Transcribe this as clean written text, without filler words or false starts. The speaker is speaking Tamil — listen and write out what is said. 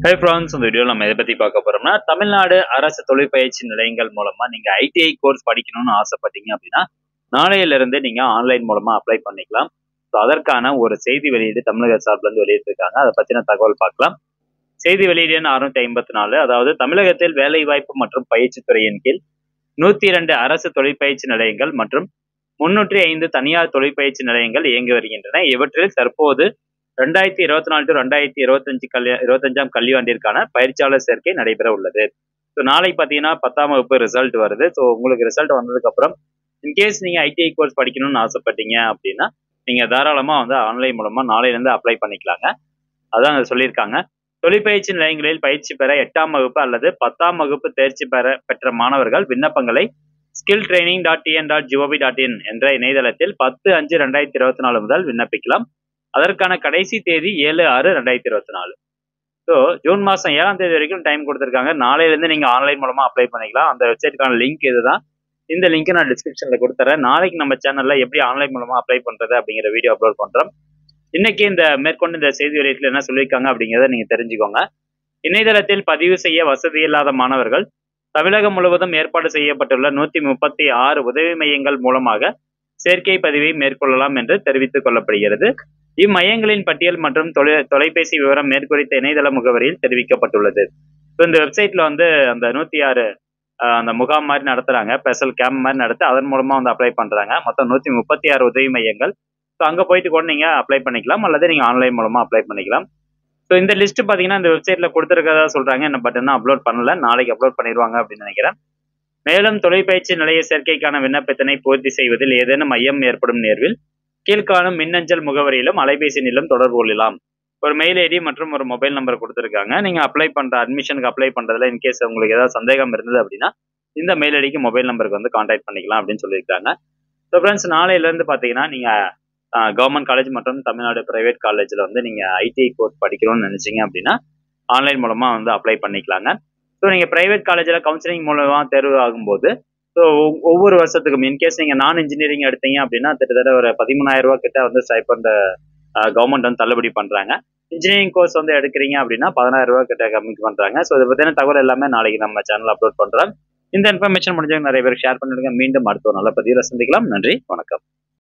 ஹே ஃப்ரெண்ட்ஸ், இந்த வீடியோவில் நம்ம எதை பற்றி பார்க்க போகிறோம்னா, தமிழ்நாடு அரசு தொழிற்பயிற்சி நிலையங்கள் மூலமாக நீங்கள் ஐடிஐ கோர்ஸ் படிக்கணும்னு ஆசைப்பட்டீங்க அப்படின்னா, நாளையிலிருந்து நீங்கள் ஆன்லைன் மூலமாக அப்ளை பண்ணிக்கலாம். ஸோ அதற்கான ஒரு செய்தி வெளியீடு தமிழக சார்பிலேருந்து வெளியிட்டிருக்காங்க. அதை பற்றின தகவல் பார்க்கலாம். செய்தி வெளியீடு எண் 654. அதாவது தமிழகத்தில் வேலைவாய்ப்பு மற்றும் பயிற்சித்துறையின் கீழ் 102 அரசு தொழிற்பயிற்சி நிலையங்கள் மற்றும் 305 தனியார் தொழிற்பயிற்சி நிலையங்கள் இயங்கி வருகின்றன. இவற்றில் தற்போது 2024 to 2025 கல்வியாண்டிற்கான பயிற்சியாளர் சேர்க்கை நடைபெற உள்ளது. ஸோ நாளைக்கு பார்த்தீங்கன்னா 10ஆம் வகுப்பு ரிசல்ட் வருது. ஸோ உங்களுக்கு ரிசல்ட் வந்ததுக்கப்புறம் இன்கேஸ் நீங்கள் ஐடிஐ கோர்ஸ் படிக்கணும்னு ஆசைப்பட்டீங்க அப்படின்னா நீங்கள் தாராளமாக வந்து ஆன்லைன் மூலமாக நாளையிலேருந்து அப்ளை பண்ணிக்கலாங்க. அதான் சொல்லியிருக்காங்க. தொழிற்பயிற்சி நிலையங்களில் பயிற்சி பெற 8ஆம் வகுப்பு அல்லது 10ஆம் வகுப்பு தேர்ச்சி பெற்ற மாணவர்கள் விண்ணப்பங்களை skilltraining.tn.gov.in என்ற இணையதளத்தில் 10/5/2024 முதல் விண்ணப்பிக்கலாம். அதற்கான கடைசி தேதி 7/6/2024. ஸோ ஜூன் மாதம் 7ஆம் தேதி வரைக்கும் டைம் கொடுத்துருக்காங்க. நாளையிலேருந்து நீங்கள் ஆன்லைன் மூலமாக அப்ளை பண்ணிக்கலாம். அந்த வெப்சைட்டுக்கான லிங்க் இதுதான். இந்த லிங்க்கை நான் டிஸ்கிரிப்ஷனில் கொடுத்துறேன். நாளைக்கு நம்ம சேனலில் எப்படி ஆன்லைன் மூலமாக அப்ளை பண்ணுறது அப்படிங்கிற வீடியோ அப்லோட் பண்ணுறோம். இன்னைக்கு மேற்கொண்டு இந்த செய்தி வெளியீட்டில் என்ன சொல்லியிருக்காங்க அப்படிங்கிறத நீங்கள் தெரிஞ்சுக்கோங்க. இணையதளத்தில் பதிவு செய்ய வசதி இல்லாத மாணவர்கள் தமிழகம் முழுவதும் ஏற்பாடு செய்யப்பட்டுள்ள 136 உதவி மையங்கள் மூலமாக சேர்க்கை பதிவை மேற்கொள்ளலாம் என்று தெரிவித்துக் கொள்ளப்படுகிறது. இம்மையங்களின் பட்டியல் மற்றும் தொலைபேசி விவரம் மேற்குறித்த இணையதள முகவரியில் தெரிவிக்கப்பட்டுள்ளது. ஸோ இந்த வெப்சைட்ல வந்து அந்த 106 அந்த முகாம் மாதிரி நடத்துறாங்க, ஸ்பெஷல் கேம்ப் மாதிரி நடத்தி அதன் மூலமா வந்து அப்ளை பண்றாங்க. மொத்தம் 136 உதவி மையங்கள். ஸோ அங்க போயிட்டு கூட நீங்க அப்ளை பண்ணிக்கலாம், அல்லது நீங்க ஆன்லைன் மூலமா அப்ளை பண்ணிக்கலாம். ஸோ இந்த லிஸ்ட் பாத்தீங்கன்னா இந்த வெப்சைட்ல கொடுத்துருக்கதா சொல்றாங்க. என்ன பட் இன்னும் அப்லோட் பண்ணல, நாளைக்கு அப்லோட் பண்ணிடுவாங்க அப்படின்னு நினைக்கிறேன். மேலும் தொலைபயிற்சி நிலைய சேர்க்கைக்கான விண்ணப்பத்தினை பூர்த்தி செய்வதில் ஏதேனும் மையம் ஏற்படும் நேர்வில் கீழ்காணும் மின்னஞ்சல் முகவரியிலும் அலைபேசியிலும் தொடர்பு கொள்ளலாம். ஒரு மெயில் ஐடி மற்றும் ஒரு மொபைல் நம்பர் கொடுத்துருக்காங்க. நீங்க அப்ளை பண்ற அட்மிஷனுக்கு அப்ளை பண்றதுல இன்கேஸ் உங்களுக்கு ஏதாவது சந்தேகம் இருந்தது அப்படின்னா இந்த மெயில் ஐடிக்கு மொபைல் நம்பருக்கு வந்து கான்டாக்ட் பண்ணிக்கலாம் அப்படின்னு சொல்லியிருக்காங்க. ஸோ ஃப்ரெண்ட்ஸ், நாளையிலேருந்து பார்த்தீங்கன்னா நீங்க கவர்மெண்ட் காலேஜ் மற்றும் தமிழ்நாடு பிரைவேட் காலேஜில் வந்து நீங்க ஐடிஐ கோர்ஸ் படிக்கணும்னு நினைச்சீங்க அப்படின்னா ஆன்லைன் மூலமா வந்து அப்ளை பண்ணிக்கலாங்க. ஸோ நீங்க பிரைவேட் காலேஜில் கவுன்சிலிங் மூலமா தேர்வு ஆகும்போது ஸோ ஒவ்வொரு வருஷத்துக்கும் இன்கேஸ் நீங்கள் நான் இன்ஜினியரிங் எடுத்தீங்க அப்படின்னா கிட்டத்தட்ட ஒரு 13,000 ரூபா கிட்ட வந்து ஸ்டைபண்ட் கவர்மெண்ட் வந்து தள்ளுபடி பண்ணுறாங்க. இன்ஜினியரிங் கோர்ஸ் வந்து எடுக்கிறீங்க அப்படின்னா 16,000 ரூபா கிட்ட கம்மி பண்ணுறாங்க. ஸோ இதை பற்றின தகவல் எல்லாமே நாளைக்கு நம்ம சேனல் அப்லோட் பண்ணுறோம். இந்த இன்ஃபர்மேஷன் முடிஞ்சவங்க நிறைய பேர் ஷேர் பண்ணிடுங்க. மீண்டும் அடுத்த ஒரு நல்ல பதிவில் சந்திக்கலாம். நன்றி, வணக்கம்.